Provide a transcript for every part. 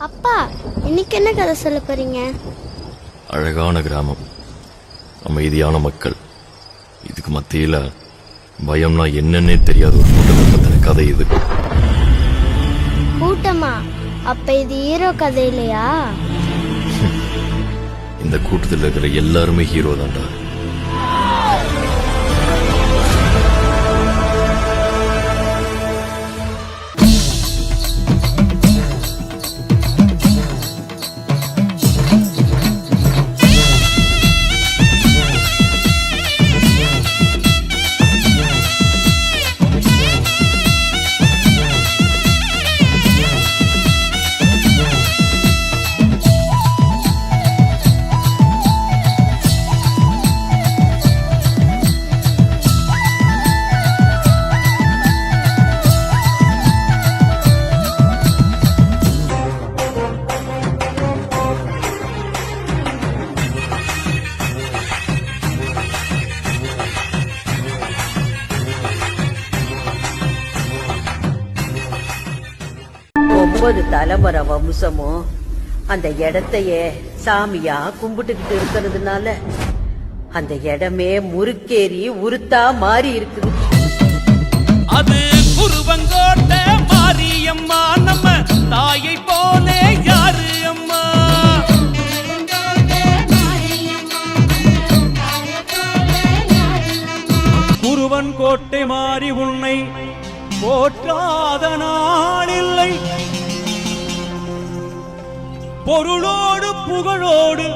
அப்பா, இன்னைக்கு என்ன கதை சொல்ல போறீங்க? அழகான கிராமம், அமைதியான மக்கள், இதுக்கு மத்தியில பயம்னா என்னன்னே தெரியாத ஒரு கூட்டத்தை பத்தின கதை இது. கூட்டமா? அப்ப இது ஹீரோ கதை இல்லையா? இந்த கூட்டத்தில் இருக்கிற எல்லாருமே ஹீரோ தான்டா. ஒன்பது தலைமுறை வம்சமும் அந்த இடத்தையே சாமியா கும்பிட்டுக்கிட்டு இருக்கிறதுனால அந்த இடமே முறுக்கேறி உருத்தா மாறி இருக்குது. அது குருவங்கோட்டை மாரியம்மா, நம்ம தாயை போலே யாரு அம்மா. குருவன் கோட்டை மாறி உன்னை போற்றாத நாளில்லை. பொருளோடு புகழோடு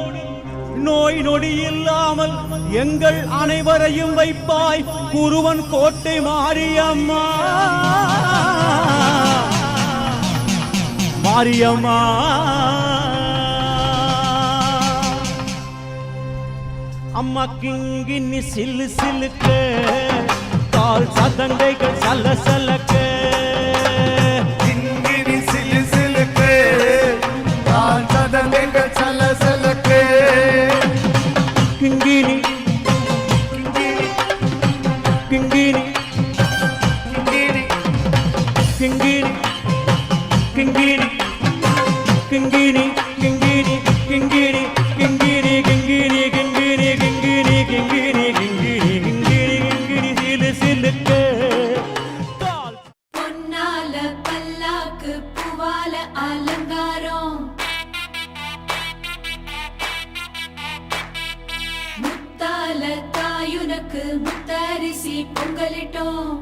நோய் நொடி இல்லாமல் எங்கள் அனைவரையும் வைப்பாய் குருவன் கோட்டை மாரியம்மா. மாரியம்மா, அம்மா கிங்கினி சில்லு சில்லுக்க, கால் சதங்கைகள் சல்ல சலக்க. கிங்கினி சிலு சிலுக்கு, கால் சதங்கைகள் சல்ல சலக்கு. கிங்கினி கிங்கினி கிங்கினி கிங்கினி கிங்கினி கிங்கினி கிங்கினி கிங்கினி கிங்கினி கிங்கினி கிங்கினி கிங்கினி கிங்கினி கிங்கினி கிங்கினி கிங்கினி சிலு சிலுக்க. பொன்னால பல்லாக்கு பூவால அலங்காரம், முத்தால தாயுனக்கு முத்தரிசி பொங்கலிட்டோம்.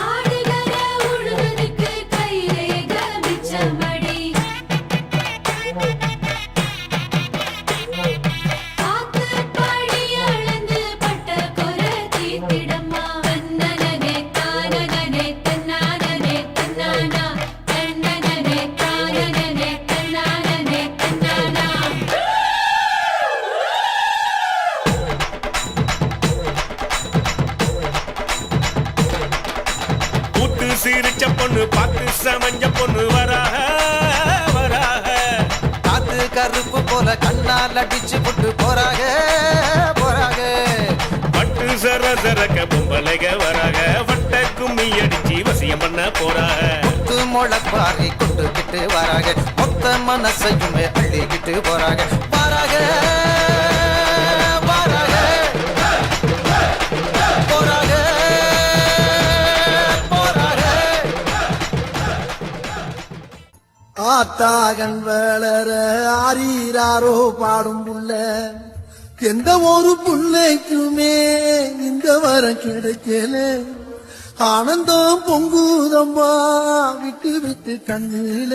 ஆடுகிற உழுதுக்கு கைரேக மிச்சமடி, காத்து படி அளந்து பட்ட கொரை தீர்த்திடம்மா. தன்னனனே தானனனே தன்னானனே தன்னானா, தன்னனனே தானனனே தன்னானனே தன்னானா. கூத்து சிரிச்ச பொண்ணு பார்த்து சமஞ்ச பொண்ணு வராக வராக. காத்து கருப்பு போல கண்ணால் அடிச்சு புட்டு போறாக போறாக. பட்டு சர சரக்க பொம்பளைக வராக, வட்ட கும்மி அடிச்சு வசியம் பண்ண போறாக. முத்து முளைப்பாரி கொண்டுகிட்டு வராக, மொத்த மனசையுமே அள்ளிக்கிட்டு போறாக. வராக வராக போறாக போறாக. ஆத்தாகன் வளர ஆரீராரோ பாடும் புள்ள, எந்த ஒரு புள்ளைக்குமே இந்த வரம் கிடைக்கல. ஆனந்தம் பொங்குதம்மா விட்டு விட்டு கண்ணில.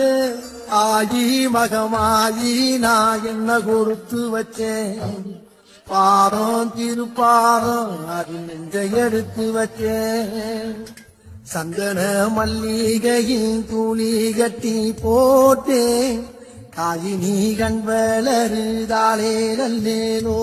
ஆகி மகமாகி நான் என்ன கொடுத்து வச்சேன், பாரம் திருப்பாரம் அது நெஞ்ச எடுத்து வச்சேன். சந்தன மல்லிகையின் தூளி கட்டி போட்டேன், காயினி கண் வளருதாளே நல்லேனோ.